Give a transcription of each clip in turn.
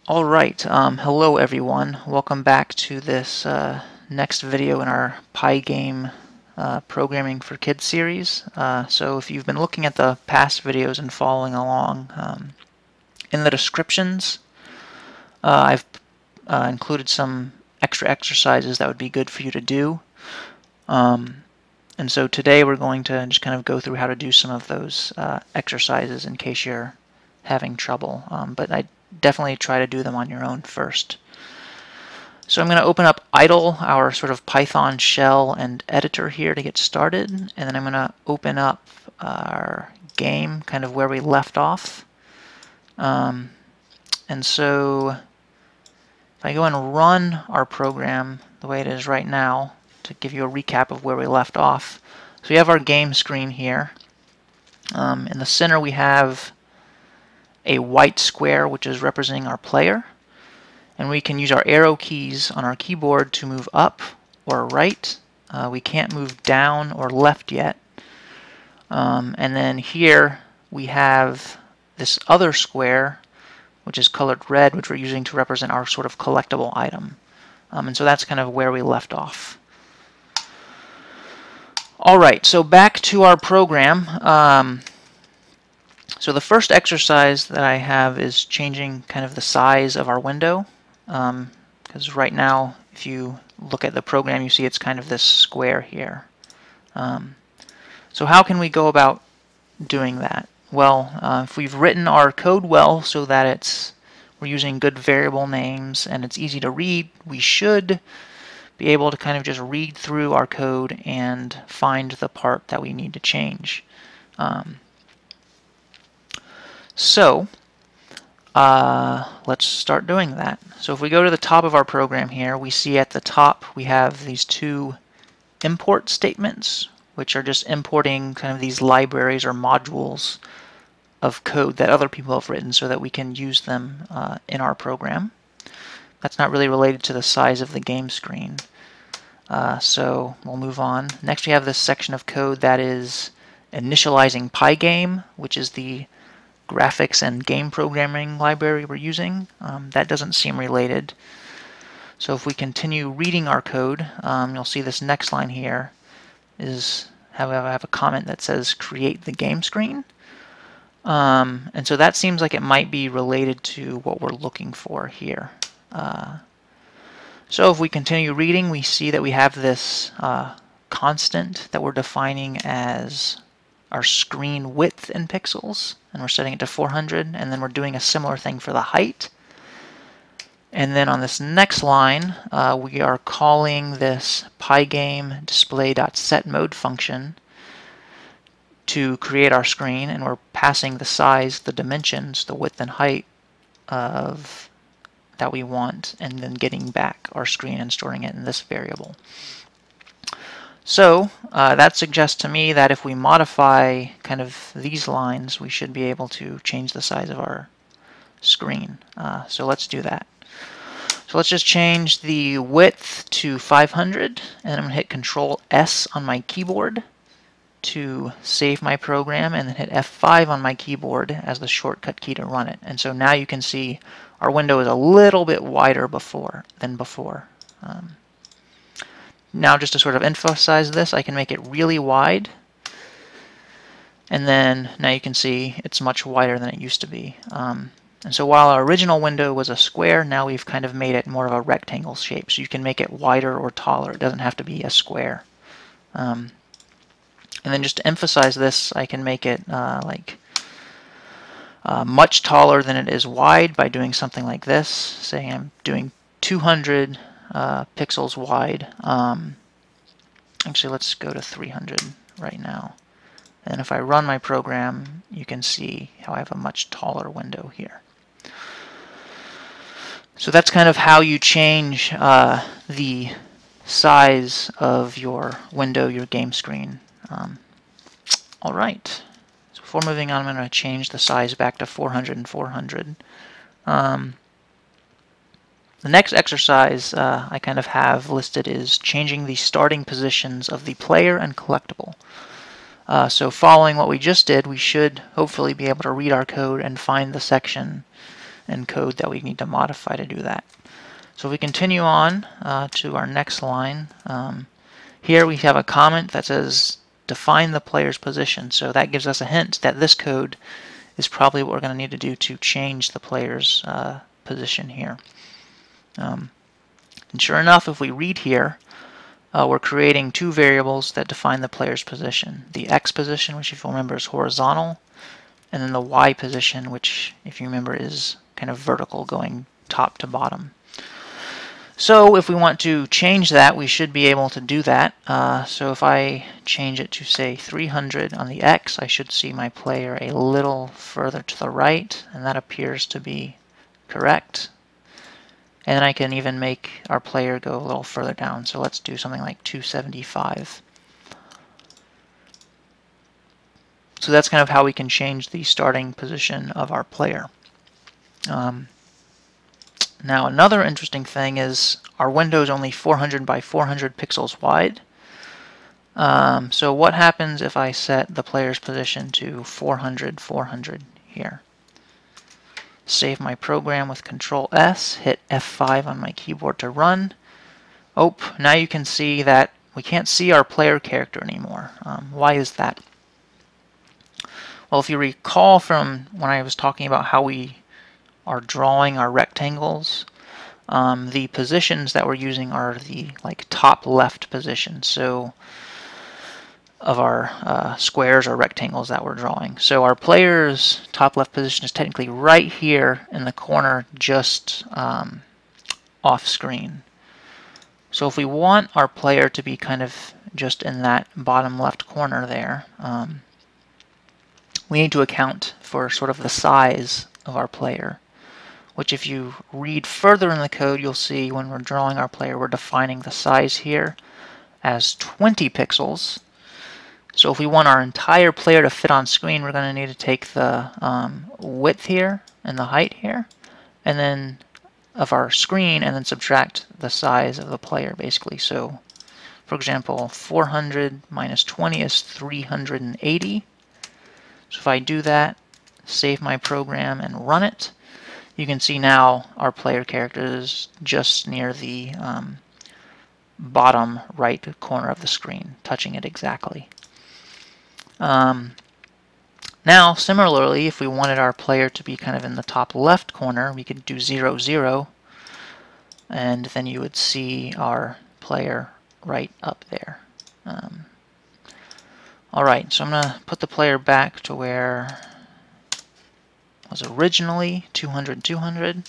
Alright, hello everyone. Welcome back to this next video in our Pygame Programming for Kids series. So if you've been looking at the past videos and following along, in the descriptions I've included some extra exercises that would be good for you to do. And so today we're going to just kind of go through how to do some of those exercises in case you're having trouble. But I definitely try to do them on your own first. So I'm going to open up idle, our sort of Python shell and editor here to get started, and then I'm going to open up our game, kind of where we left off. And so if I go and run our program the way it is right now, to give you a recap of where we left off. So we have our game screen here. In the center we have a white square, which is representing our player, and we can use our arrow keys on our keyboard to move up or right. We can't move down or left yet. And then here we have this other square, which is colored red, which we're using to represent our sort of collectible item. And so that's kind of where we left off. Alright, so back to our program. So the first exercise that I have is changing kind of the size of our window, because right now if you look at the program you see it's kind of this square here. So how can we go about doing that? Well, if we've written our code well so that we're using good variable names and it's easy to read, we should be able to kind of just read through our code and find the part that we need to change. So let's start doing that. So if we go to the top of our program here, we see at the top we have these two import statements, which are just importing kind of these libraries or modules of code that other people have written so that we can use them in our program. That's not really related to the size of the game screen. So we'll move on. Next we have this section of code that is initializing Pygame, which is the graphics and game programming library we're using. That doesn't seem related. So if we continue reading our code, you'll see this next line here is I have a comment that says create the game screen. And so that seems like it might be related to what we're looking for here. So if we continue reading, we see that we have this constant that we're defining as our screen width in pixels, and we're setting it to 400, and then we're doing a similar thing for the height. And then on this next line, we are calling this Pygame display.setMode function to create our screen, and we're passing the size, the dimensions, the width and height of that we want, and then getting back our screen and storing it in this variable. So that suggests to me that if we modify kind of these lines, we should be able to change the size of our screen. So let's do that. So let's just change the width to 500, and I'm going to hit Control S on my keyboard to save my program, and then hit F5 on my keyboard as the shortcut key to run it. And so now you can see our window is a little bit wider than before. Now just to sort of emphasize this, I can make it really wide, and then now you can see it's much wider than it used to be. And so while our original window was a square, now we've kind of made it more of a rectangle shape, so you can make it wider or taller. It doesn't have to be a square. And then just to emphasize this, I can make it much taller than it is wide by doing something like this. Say I'm doing 200 pixels wide. Actually, let's go to 300 right now. And if I run my program, you can see how I have a much taller window here. So that's kind of how you change the size of your window, your game screen. All right. So before moving on, I'm going to change the size back to 400 and 400. The next exercise I kind of have listed is changing the starting positions of the player and collectible. So following what we just did, we should hopefully be able to read our code and find the section in code that we need to modify to do that. So if we continue on to our next line, here we have a comment that says define the player's position. So that gives us a hint that this code is probably what we're going to need to do to change the player's position here. And sure enough, if we read here, we're creating two variables that define the player's position. The X position, which if you remember is horizontal, and then the Y position, which if you remember is kind of vertical, going top to bottom. So if we want to change that, we should be able to do that. So if I change it to say 300 on the X, I should see my player a little further to the right, and that appears to be correct. And then I can even make our player go a little further down. So let's do something like 275. So that's kind of how we can change the starting position of our player. Now another interesting thing is our window is only 400 by 400 pixels wide. So what happens if I set the player's position to 400, 400 here? Save my program with Control S, hit F5 on my keyboard to run. Oh, now you can see that we can't see our player character anymore. Why is that? Well, if you recall from when I was talking about how we are drawing our rectangles, the positions that we're using are the top left position. So of our squares or rectangles that we're drawing. So our player's top left position is technically right here in the corner, just off screen. So if we want our player to be kind of just in that bottom left corner there, we need to account for sort of the size of our player, which if you read further in the code, you'll see when we're drawing our player, we're defining the size here as 20 pixels. So if we want our entire player to fit on screen, we're going to need to take the width here and the height here, and then of our screen, and then subtract the size of the player, basically. So, for example, 400 minus 20 is 380. So if I do that, save my program and run it, you can see now our player character is just near the bottom right corner of the screen, touching it exactly. Now, similarly, if we wanted our player to be kind of in the top left corner, we could do 0, 0, and then you would see our player right up there. Alright, so I'm going to put the player back to where it was originally, 200, 200.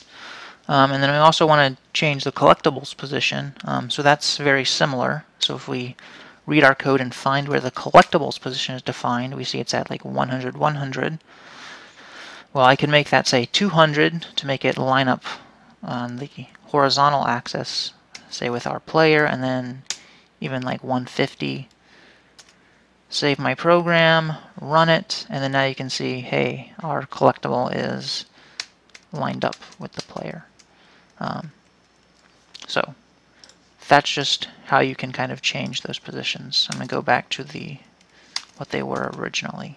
And then we also want to change the collectibles position, so that's very similar. So if we read our code and find where the collectibles position is defined, we see it's at like 100, 100. Well, I can make that say 200 to make it line up on the horizontal axis, say with our player, and then even like 150. Save my program, run it, and then now you can see, hey, our collectible is lined up with the player. So that's just how you can kind of change those positions. I'm going to go back to what they were originally.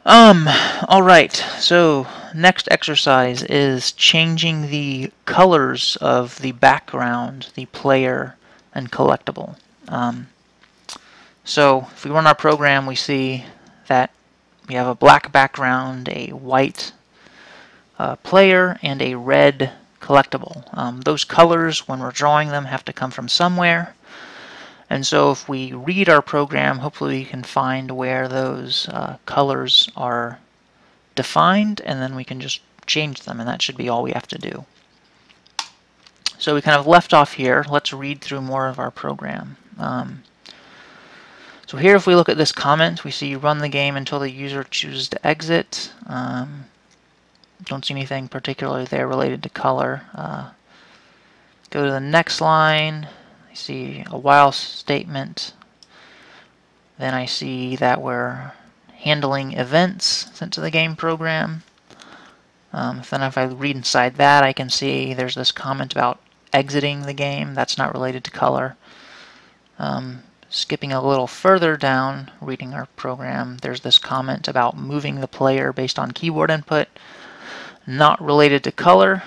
Alright, so next exercise is changing the colors of the background, the player, and collectible. So if we run our program, we see that we have a black background, a white player, and a red collectible. Those colors, when we're drawing them, have to come from somewhere. And so if we read our program, hopefully we can find where those colors are defined, and then we can just change them, and that should be all we have to do. So we kind of left off here. Let's read through more of our program. So here, if we look at this comment, we see run the game until the user chooses to exit. Don't see anything particularly there related to color. Go to the next line. I see a while statement. Then I see that we're handling events sent to the game program. Then if I read inside that, I can see there's this comment about exiting the game. That's not related to color. skipping a little further down, reading our program, there's this comment about moving the player based on keyboard input, not related to color.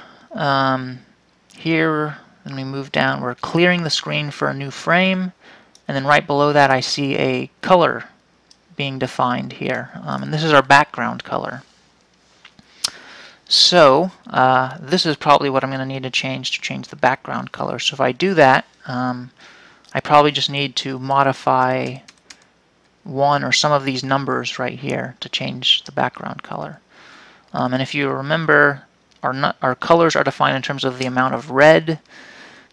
Here, when we move down, we're clearing the screen for a new frame, and then right below that I see a color being defined here, and this is our background color. So this is probably what I'm going to need to change the background color. So if I do that, I probably just need to modify one or some of these numbers right here to change the background color. And if you remember, our colors are defined in terms of the amount of red,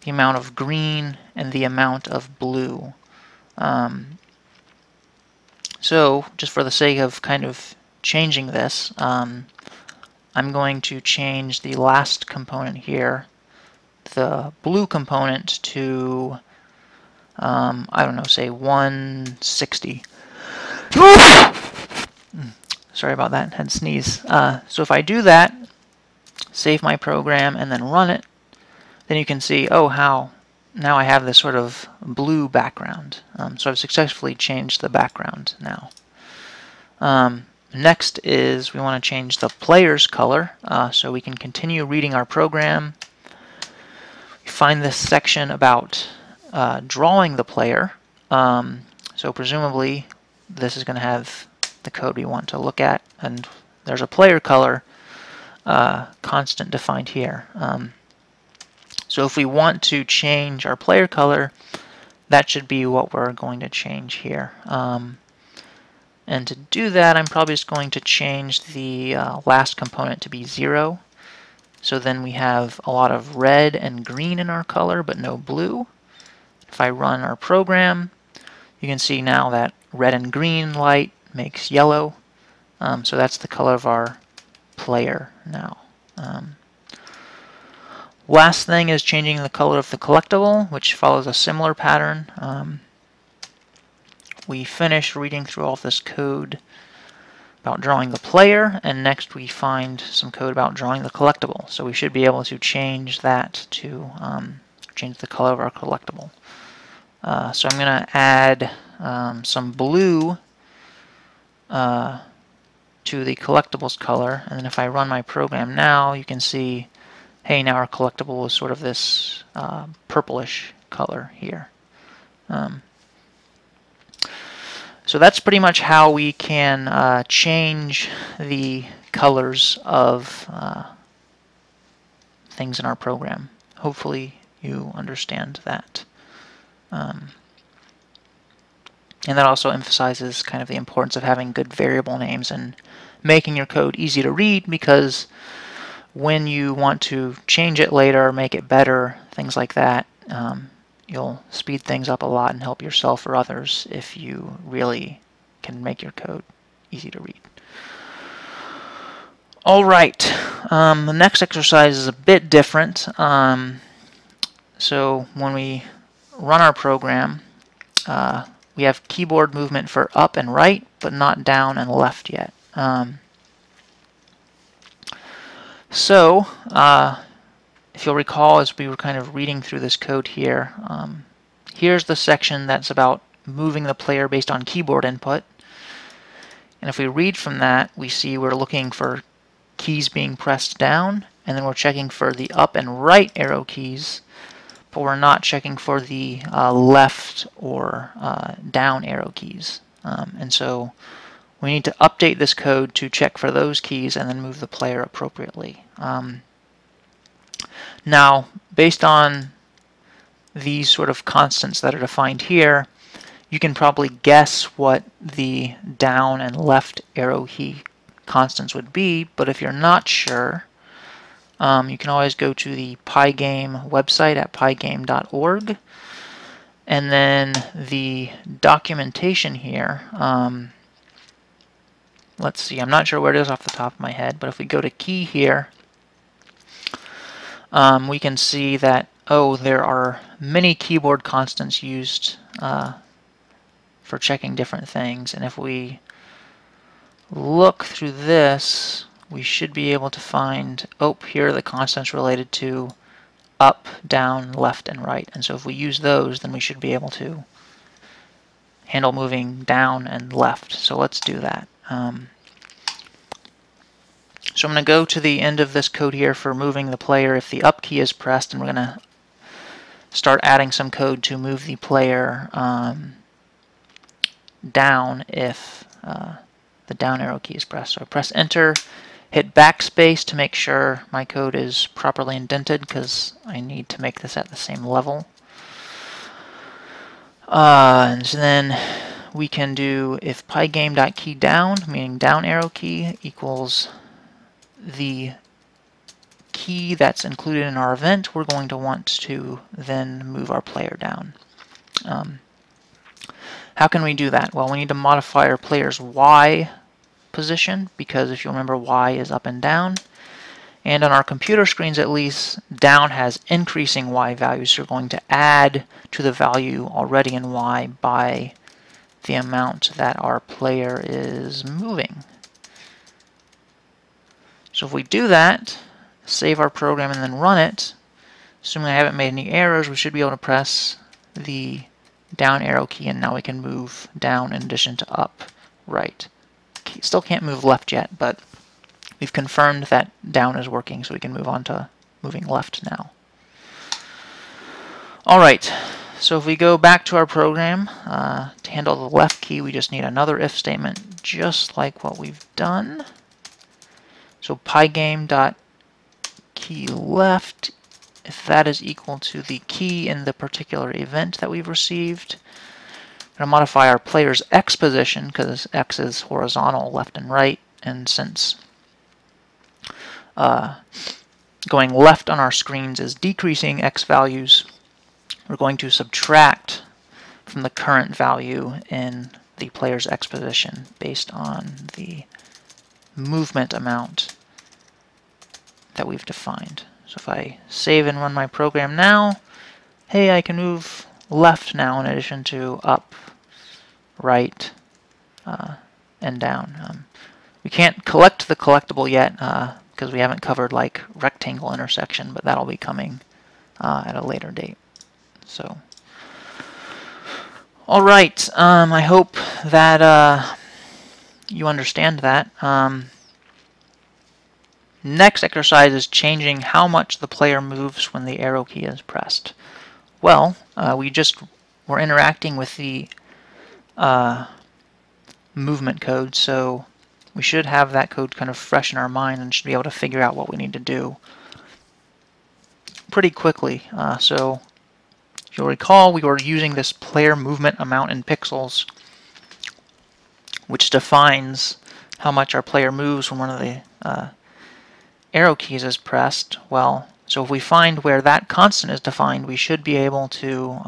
the amount of green, and the amount of blue. So just for the sake of kind of changing this, I'm going to change the last component here, the blue component, to I don't know, say 160. Sorry about that, had to sneeze. So if I do that, save my program, and then run it, then you can see, oh, how now I have this sort of blue background. So I've successfully changed the background now. Next is we want to change the player's color so we can continue reading our program. We find this section about drawing the player. So presumably this is going to have the code we want to look at, and there's a player color constant defined here. So if we want to change our player color, that should be what we're going to change here. And to do that, I'm probably just going to change the last component to be 0. So then we have a lot of red and green in our color, but no blue. If I run our program, you can see now that red and green light makes yellow. So that's the color of our player now. Last thing is changing the color of the collectible, which follows a similar pattern. We finish reading through all of this code about drawing the player, and next we find some code about drawing the collectible. So we should be able to change that to change the color of our collectible. So I'm going to add some blue to the collectible's color, and then if I run my program now, you can see, hey, now our collectible is sort of this purplish color here. So that's pretty much how we can change the colors of things in our program. Hopefully you understand that. And that also emphasizes kind of the importance of having good variable names and making your code easy to read, because when you want to change it later, make it better, things like that, you'll speed things up a lot and help yourself or others if you really can make your code easy to read. Alright, the next exercise is a bit different. So when we run our program, we have keyboard movement for up and right, but not down and left yet. If you'll recall, as we were kind of reading through this code here, here's the section that's about moving the player based on keyboard input. And if we read from that, we see we're looking for keys being pressed down, and then we're checking for the up and right arrow keys, but we're not checking for the left or down arrow keys. And so we need to update this code to check for those keys and then move the player appropriately. Now, based on these sort of constants that are defined here, you can probably guess what the down and left arrow key constants would be, but if you're not sure, you can always go to the Pygame website at pygame.org, and then the documentation here, let's see, I'm not sure where it is off the top of my head, but if we go to key here, we can see that, oh, there are many keyboard constants used for checking different things, and if we look through this, we should be able to find, oh, here are the constants related to up, down, left, and right, and so if we use those, then we should be able to handle moving down and left. So let's do that. So I'm going to go to the end of this code here for moving the player if the up key is pressed, and we're going to start adding some code to move the player down if the down arrow key is pressed. So I press enter, hit backspace to make sure my code is properly indented because I need to make this at the same level. And so then we can do if pygame.key down, meaning down arrow key, equals the key that's included in our event, we're going to want to then move our player down. How can we do that? Well, we need to modify our player's Y position, because if you remember, Y is up and down. And on our computer screens at least, down has increasing Y values, so we're going to add to the value already in Y by the amount that our player is moving. So if we do that, save our program and then run it, assuming I haven't made any errors, we should be able to press the down arrow key, and now we can move down in addition to up, right. Still can't move left yet, but we've confirmed that down is working, so we can move on to moving left now. Alright, so if we go back to our program, to handle the left key, we just need another if statement, just like what we've done. So pygame.key left, if that is equal to the key in the particular event that we've received. We're going to modify our player's X position, because X is horizontal, left and right, and since going left on our screens is decreasing X values, we're going to subtract from the current value in the player's X position based on the movement amount that we've defined. So if I save and run my program now, hey, I can move left now in addition to up, right, and down. We can't collect the collectible yet because we haven't covered like rectangle intersection, but that'll be coming at a later date. So, all right. I hope that you understand that. Next exercise is changing how much the player moves when the arrow key is pressed. Well, we just were interacting with the movement code, so we should have that code kind of fresh in our mind and should be able to figure out what we need to do pretty quickly. So if you'll recall, we were using this player movement amount in pixels, which defines how much our player moves when one of the arrow keys is pressed. Well, so if we find where that constant is defined, we should be able to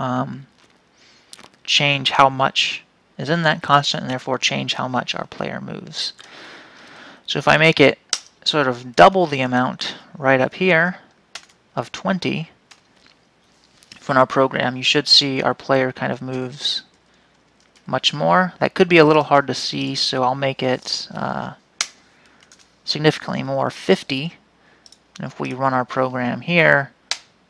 change how much is in that constant and therefore change how much our player moves. So if I make it sort of double the amount right up here of 20 from our program, you should see our player kind of moves much more. That could be a little hard to see, so I'll make it significantly more, 50. And if we run our program here,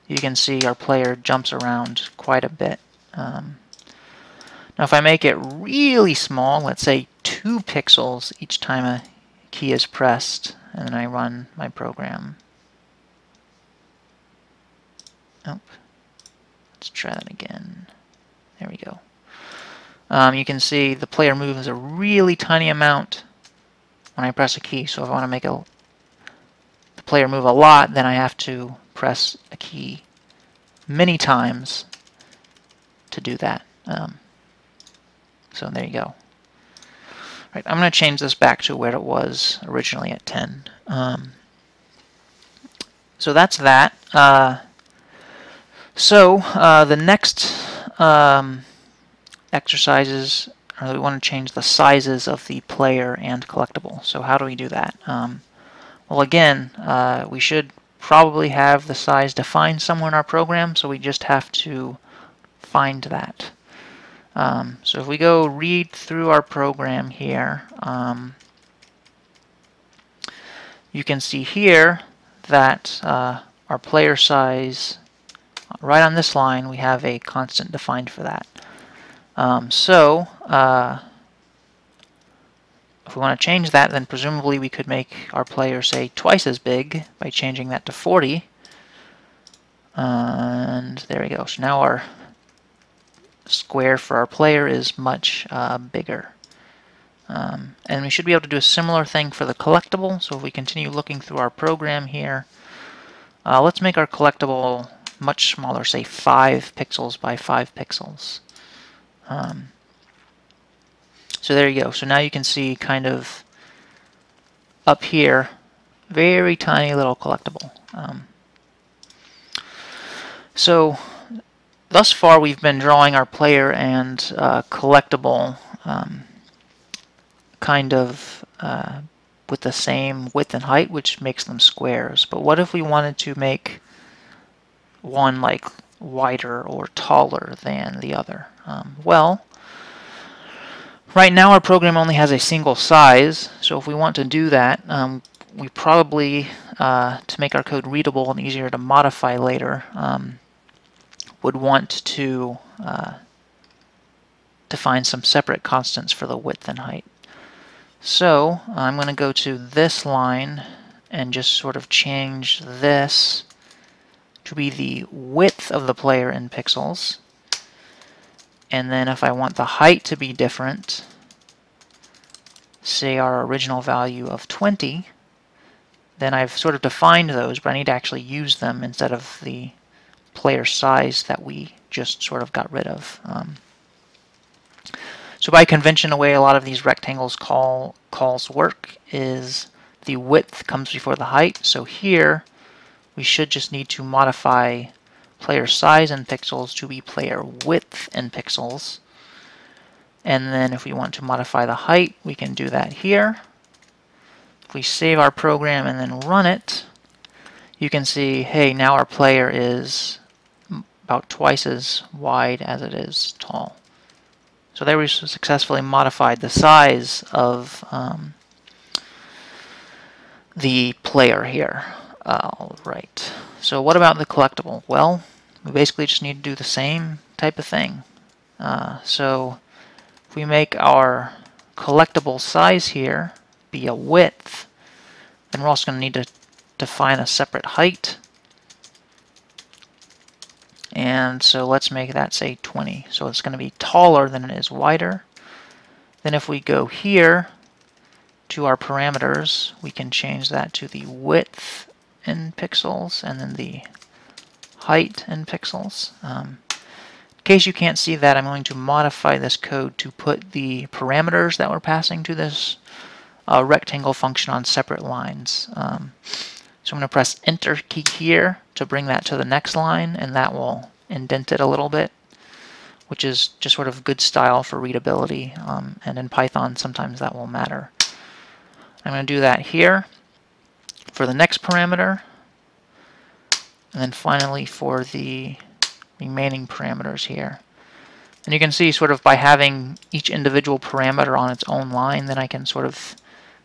you can see our player jumps around quite a bit. Now if I make it really small, let's say 2 pixels each time a key is pressed, and then I run my program. Oh, let's try that again. There we go. You can see the player moves a really tiny amount when I press a key. So if I want to make the player move a lot, then I have to press a key many times to do that. So there you go. Right, I'm going to change this back to where it was originally at 10. So that's that. The next exercises, we want to change the sizes of the player and collectible. So how do we do that? Well, again, we should probably have the size defined somewhere in our program, so we just have to find that. So if we go read through our program here, you can see here that our player size, right on this line, we have a constant defined for that. If we want to change that, then presumably we could make our player, say, twice as big by changing that to 40. And there we go. So now our square for our player is much bigger. And we should be able to do a similar thing for the collectible. So if we continue looking through our program here, let's make our collectible much smaller, say 5 pixels by 5 pixels. So there you go. So now you can see kind of up here, very tiny little collectible. So thus far we've been drawing our player and collectible kind of with the same width and height, which makes them squares. But what if we wanted to make one like wider or taller than the other? Well, right now our program only has a single size, so if we want to do that, we probably, to make our code readable and easier to modify later, would want to define some separate constants for the width and height. So I'm going to go to this line and just sort of change this to be the width of the player in pixels. And then if I want the height to be different, say our original value of 20, then I've sort of defined those, but I need to actually use them instead of the player size that we just sort of got rid of. So by convention, the way a lot of these rectangles calls work is the width comes before the height. So here we should just need to modify player size in pixels to be player width in pixels. And then if we want to modify the height, we can do that here. If we save our program and then run it, you can see, hey, now our player is about twice as wide as it is tall. So there we successfully modified the size of the player here. Alright, so what about the collectible? Well, we basically just need to do the same type of thing. So if we make our collectible size here be a width, then we're also going to need to define a separate height. And so let's make that, say, 20. So it's going to be taller than it is wider. Then if we go here to our parameters, we can change that to the width in pixels and then the height in pixels. In case you can't see that, I'm going to modify this code to put the parameters that we're passing to this rectangle function on separate lines. So I'm going to press Enter key here to bring that to the next line, and that will indent it a little bit, which is just sort of good style for readability, and in Python sometimes that will matter. I'm going to do that here for the next parameter, and then finally for the remaining parameters here. And you can see sort of by having each individual parameter on its own line, then I can sort of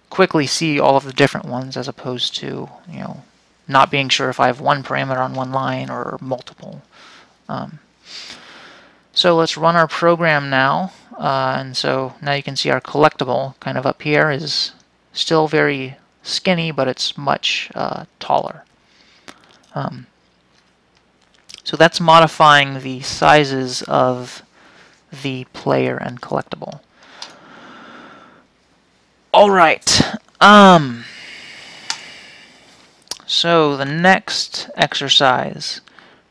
quickly see all of the different ones as opposed to, you know, not being sure if I have one parameter on one line or multiple. So let's run our program now, and so now you can see our collectible kind of up here is still very skinny, but it's much taller. So that's modifying the sizes of the player and collectible. Alright, so the next exercise,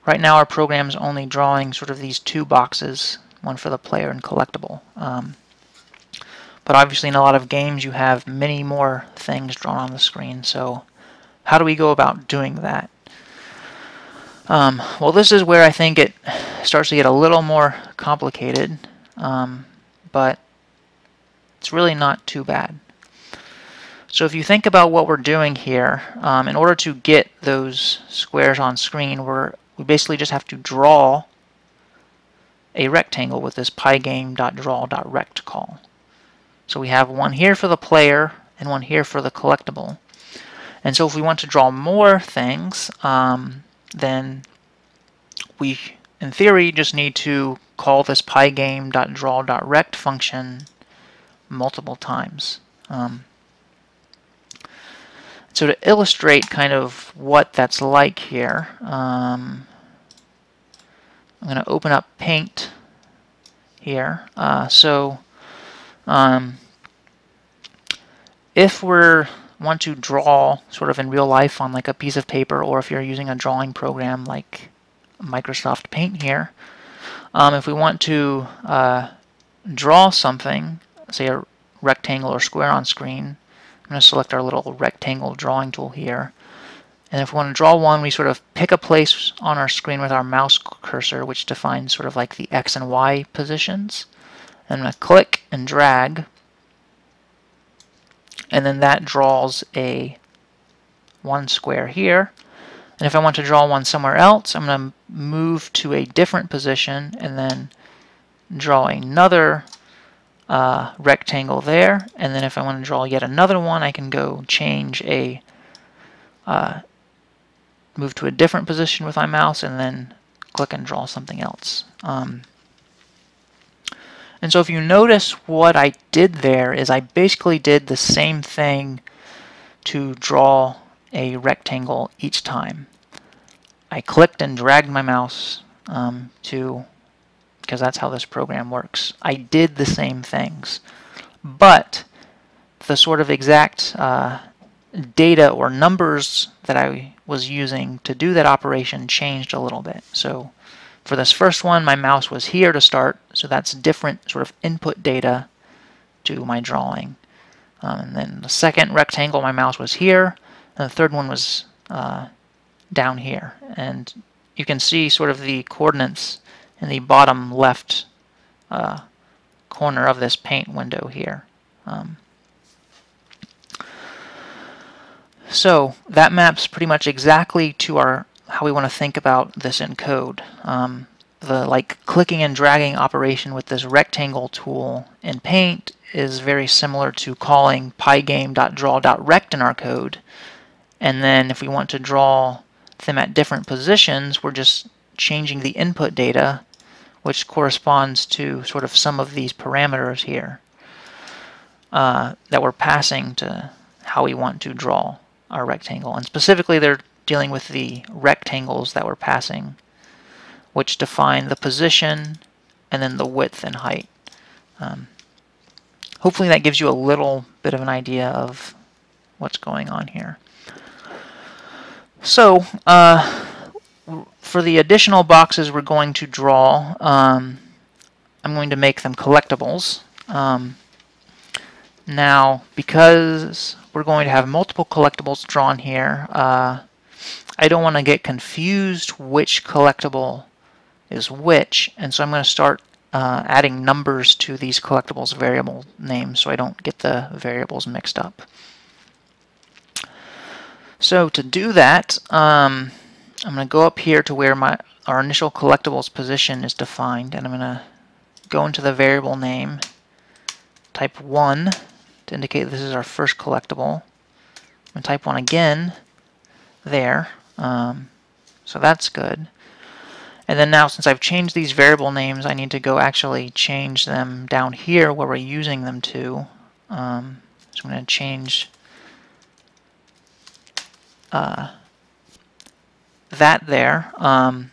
right now our program is only drawing sort of these two boxes, one for the player and collectible. But obviously in a lot of games you have many more things drawn on the screen, so how do we go about doing that? Well, this is where I think it starts to get a little more complicated, but it's really not too bad. So if you think about what we're doing here, in order to get those squares on screen, we basically just have to draw a rectangle with this pygame.draw.rect call. So we have one here for the player and one here for the collectible. And so if we want to draw more things, then we, in theory, just need to call this pygame.draw.rect function multiple times. So to illustrate kind of what that's like here, I'm going to open up Paint here. If we want to draw sort of in real life on like a piece of paper, or if you're using a drawing program like Microsoft Paint here, if we want to draw something, say a rectangle or square on screen, I'm going to select our little rectangle drawing tool here. And if we want to draw one, we sort of pick a place on our screen with our mouse cursor, which defines sort of like the X and Y positions. I'm going to click and drag, and then that draws one square here. And if I want to draw one somewhere else, I'm going to move to a different position and then draw another rectangle there. And then if I want to draw yet another one, I can go change move to a different position with my mouse and then click and draw something else. And so if you notice, what I did there is I basically did the same thing to draw a rectangle each time. I clicked and dragged my mouse because that's how this program works. I did the same things, but the sort of exact data or numbers that I was using to do that operation changed a little bit. So for this first one, my mouse was here to start, so that's different sort of input data to my drawing. And then the second rectangle, my mouse was here, and the third one was down here. And you can see sort of the coordinates in the bottom left corner of this paint window here. So that maps pretty much exactly to how we want to think about this in code. The clicking and dragging operation with this rectangle tool in Paint is very similar to calling pygame.draw.rect in our code. And then if we want to draw them at different positions, we're just changing the input data, which corresponds to sort of some of these parameters here that we're passing to how we want to draw our rectangle. And specifically, they're dealing with the rectangles that we're passing, which define the position and then the width and height. Hopefully that gives you a little bit of an idea of what's going on here. So for the additional boxes we're going to draw, I'm going to make them collectibles. Now, because we're going to have multiple collectibles drawn here, I don't want to get confused which collectible is which, and so I'm going to start adding numbers to these collectibles variable names so I don't get the variables mixed up. So to do that, I'm going to go up here to where our initial collectibles position is defined, and I'm going to go into the variable name, type 1 to indicate this is our first collectible. I'm going to type 1 again there, so that's good. And then now, since I've changed these variable names, I need to go actually change them down here where we're using them to. So I'm going to change that there. And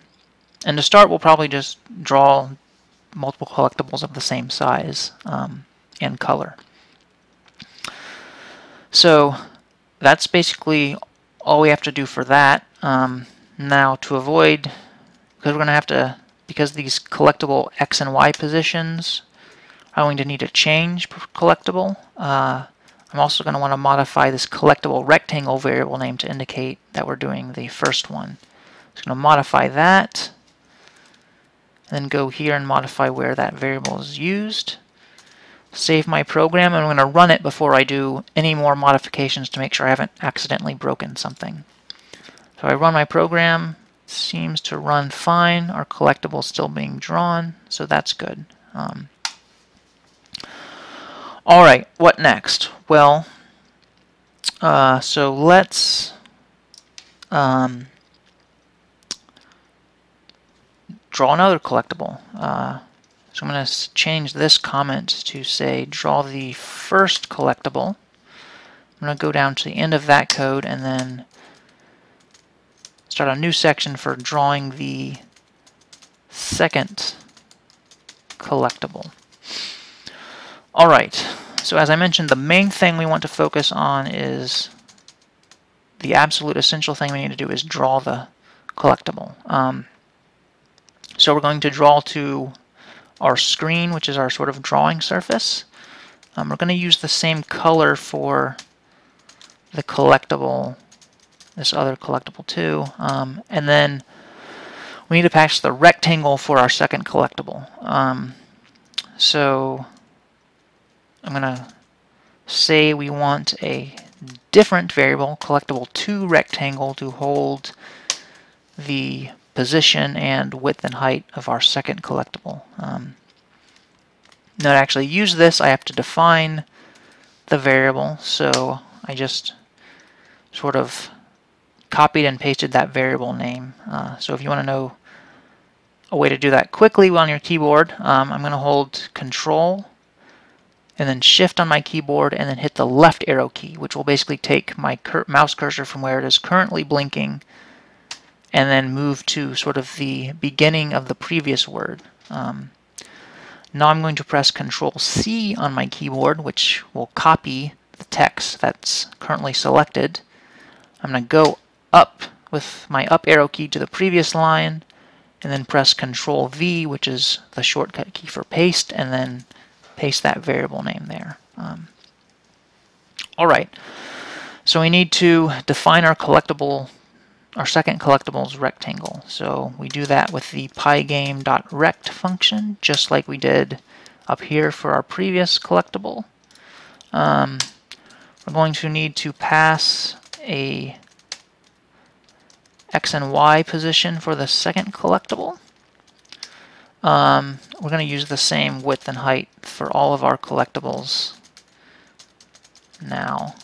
to start, we'll probably just draw multiple collectibles of the same size and color. So that's basically all we have to do for that. Now, to avoid, because we're going to have to, because these collectible X and Y positions are going to need a change per collectible, I'm also going to want to modify this collectible rectangle variable name to indicate that we're doing the first one. So I'm going to modify that, then go here and modify where that variable is used. Save my program, and I'm going to run it before I do any more modifications to make sure I haven't accidentally broken something. So I run my program. It seems to run fine. Our collectible is still being drawn, so that's good. Alright, what next? Well, so let's draw another collectible. So I'm going to change this comment to say draw the first collectible. I'm going to go down to the end of that code and then start a new section for drawing the second collectible. Alright, so as I mentioned, the main thing we want to focus on is the absolute essential thing we need to do is draw the collectible. So we're going to draw to our screen, which is our sort of drawing surface. We're going to use the same color for the collectible, this other collectible too, and then we need to patch the rectangle for our second collectible. So I'm going to say we want a different variable, collectible2 rectangle, to hold the position and width and height of our second collectible. Now to actually use this, I have to define the variable, so I just sort of copied and pasted that variable name. So if you want to know a way to do that quickly on your keyboard, I'm going to hold Control and then Shift on my keyboard and then hit the left arrow key, which will basically take my mouse cursor from where it is currently blinking and then move to sort of the beginning of the previous word. Now I'm going to press Control C on my keyboard, which will copy the text that's currently selected. I'm going to go up with my up arrow key to the previous line and then press Control V, which is the shortcut key for paste, and then paste that variable name there. Alright, so we need to define our collectible, our second collectible's rectangle. So we do that with the pygame.rect function, just like we did up here for our previous collectible. We're going to need to pass a X and Y position for the second collectible. We're going to use the same width and height for all of our collectibles now.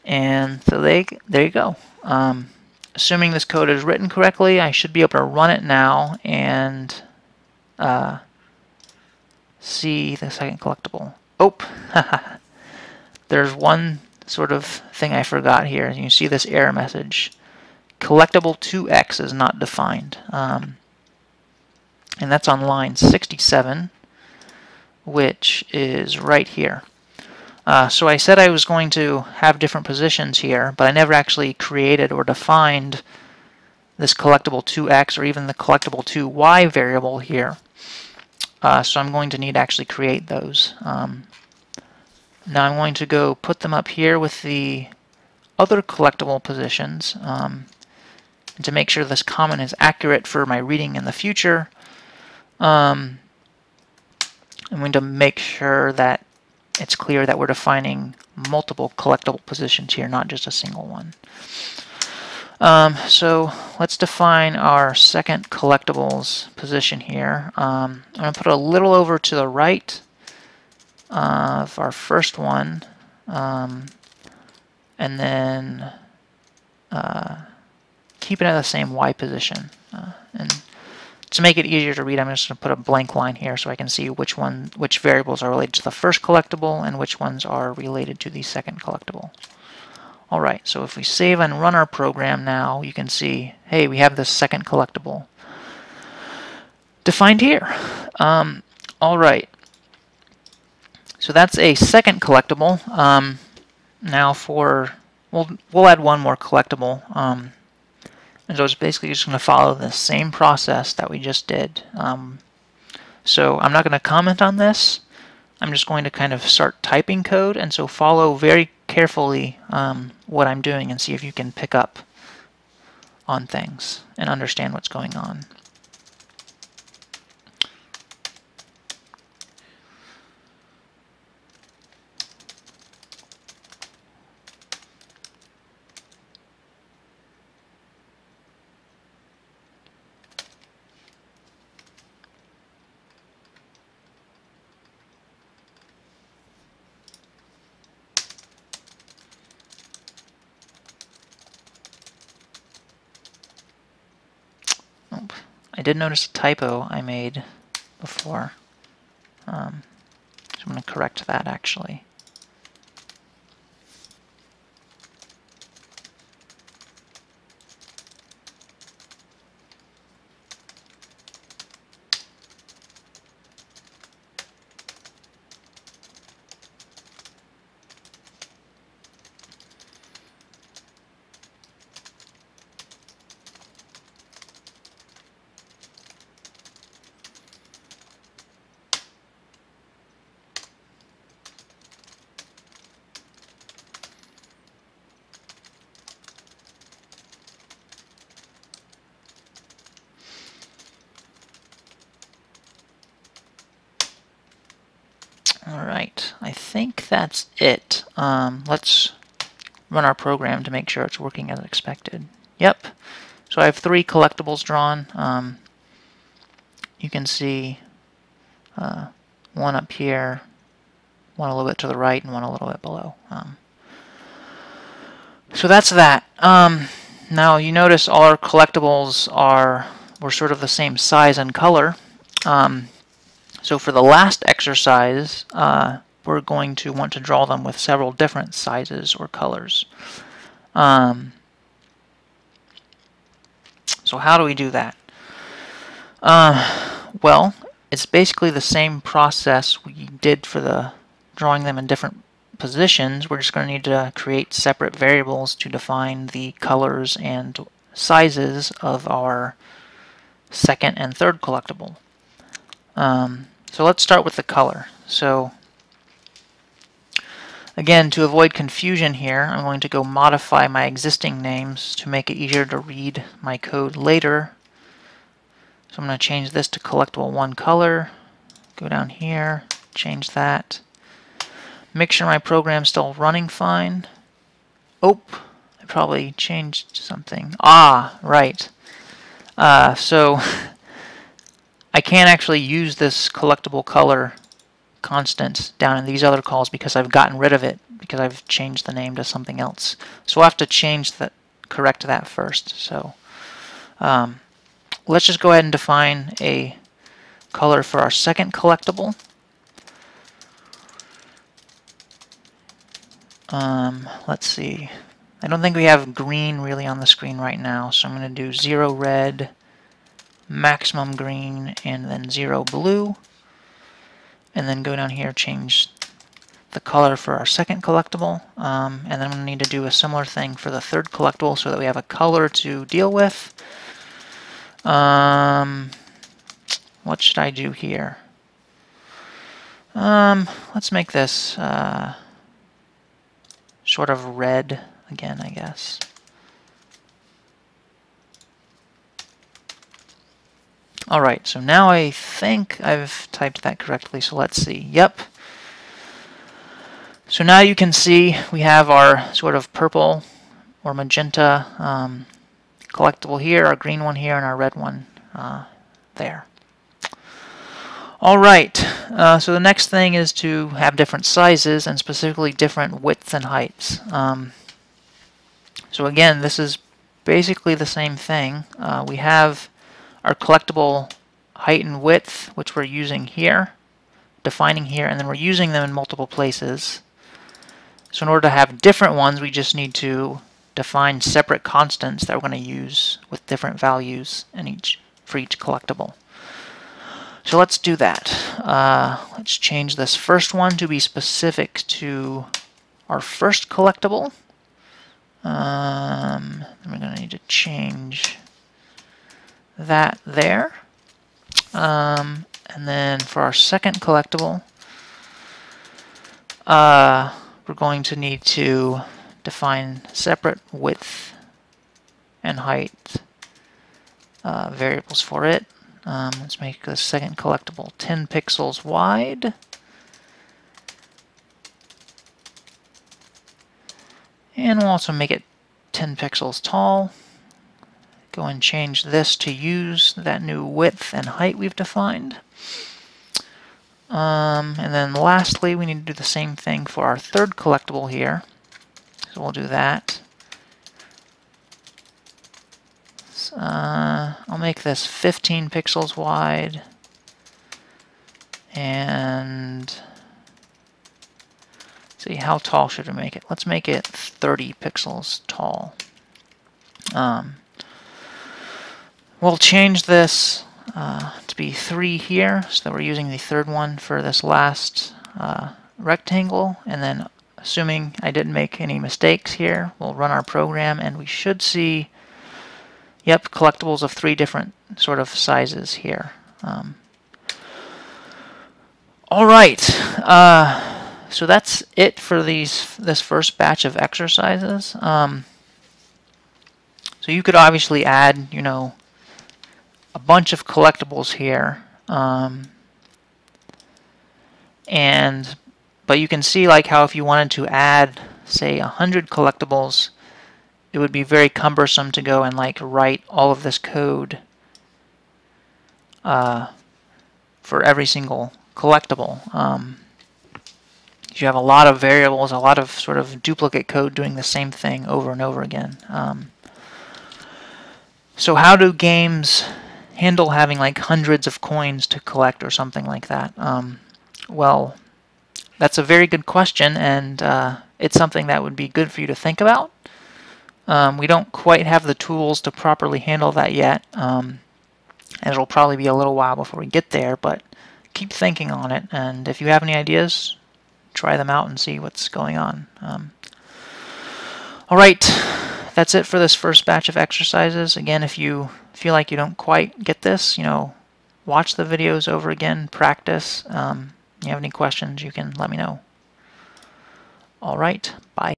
And so there you go. Assuming this code is written correctly, I should be able to run it now and see the second collectible. Oh, there's one sort of thing I forgot here. You can see this error message. Collectible 2x is not defined. And that's on line 67, which is right here. So I said I was going to have different positions here, but I never actually created or defined this collectible 2x or even the collectible 2y variable here. So I'm going to need to actually create those. Now I'm going to go put them up here with the other collectible positions. And to make sure this comment is accurate for my reading in the future, I'm going to make sure that it's clear that we're defining multiple collectible positions here, not just a single one. So let's define our second collectible's position here. I'm going to put it a little over to the right of our first one, and then keep it at the same Y position. And to make it easier to read, I'm just going to put a blank line here so I can see which variables are related to the first collectible and which ones are related to the second collectible. Alright, so if we save and run our program now, you can see, hey, we have this second collectible defined here. Alright, so that's a second collectible. Now we'll add one more collectible. And so it's basically just going to follow the same process that we just did. So I'm not going to comment on this. I'm just going to kind of start typing code, and so follow very carefully what I'm doing and see if you can pick up on things and understand what's going on. I did notice a typo I made before. So I'm going to correct that actually. Alright, I think that's it. Let's run our program to make sure it's working as expected. Yep, so I have 3 collectibles drawn. You can see one up here, one a little bit to the right, and one a little bit below. So that's that. Now you notice all our collectibles were sort of the same size and color. So for the last exercise, we're going to want to draw them with several different sizes or colors. So how do we do that? Well, it's basically the same process we did for the drawing them in different positions. We're just going to need to create separate variables to define the colors and sizes of our second and third collectible. So let's start with the color. So again, to avoid confusion here, I'm going to go modify my existing names to make it easier to read my code later. So I'm going to change this to collectible 1 color, go down here, change that. Make sure my program's still running fine. Oh, I probably changed something. Ah, right. So I can't actually use this collectible color constant down in these other calls because I've gotten rid of it because I've changed the name to something else. So we'll have to correct that first. So let's just go ahead and define a color for our second collectible. Let's see. I don't think we have green really on the screen right now, so I'm going to do 0 red, maximum green, and then 0 blue. And then go down here, change the color for our second collectible. And then I'm going to need to do a similar thing for the third collectible so that we have a color to deal with. What should I do here? Let's make this sort of red again, I guess. Alright, so now I think I've typed that correctly, so let's see. Yep. So now you can see we have our sort of purple or magenta collectible here, our green one here, and our red one there. Alright, so the next thing is to have different sizes and specifically different widths and heights. So again, this is basically the same thing. We have our collectible height and width, which we're using here, defining here, and then we're using them in multiple places. So in order to have different ones, we just need to define separate constants that we're going to use with different values for each collectible. So let's do that. Let's change this first one to be specific to our first collectible. Then we're going to need to change that there. And then for our second collectible, we're going to need to define separate width and height variables for it. Let's make the second collectible 10 pixels wide. And we'll also make it 10 pixels tall. Go and change this to use that new width and height we've defined. And then lastly, we need to do the same thing for our third collectible here. So we'll do that. I'll make this 15 pixels wide, and see, how tall should I make it? Let's make it 30 pixels tall. We'll change this to be 3 here, so that we're using the third one for this last rectangle, and then assuming I didn't make any mistakes here, we'll run our program and we should see, yep, collectibles of 3 different sort of sizes here. All right, so that's it for this first batch of exercises. So you could obviously add, you know, a bunch of collectibles here, but you can see like how if you wanted to add, say, 100 collectibles, it would be very cumbersome to go and like write all of this code for every single collectible. You have a lot of variables, a lot of sort of duplicate code doing the same thing over and over again. So how do games handle having like hundreds of coins to collect or something like that? Well, that's a very good question, and it's something that would be good for you to think about. We don't quite have the tools to properly handle that yet, and it'll probably be a little while before we get there, but keep thinking on it, and if you have any ideas, try them out and see what's going on. Alright, that's it for this first batch of exercises. Again, if you feel like you don't quite get this, you know, watch the videos over again, practice. If you have any questions, you can let me know. Alright, bye.